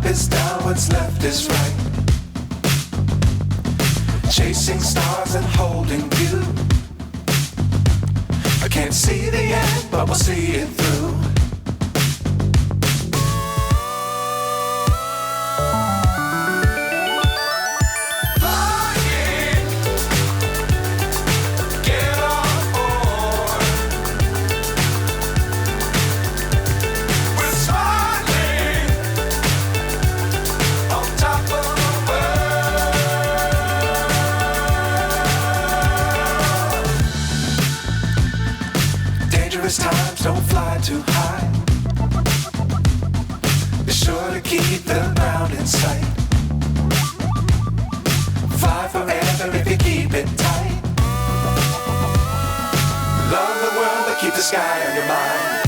is down, what's left is right. Chasing stars and holding you. I can't see the end, but we'll see it through. Times don't fly too high. Be sure to keep the ground in sight. Fly forever if you keep it tight. Love the world, but keep the sky on your mind.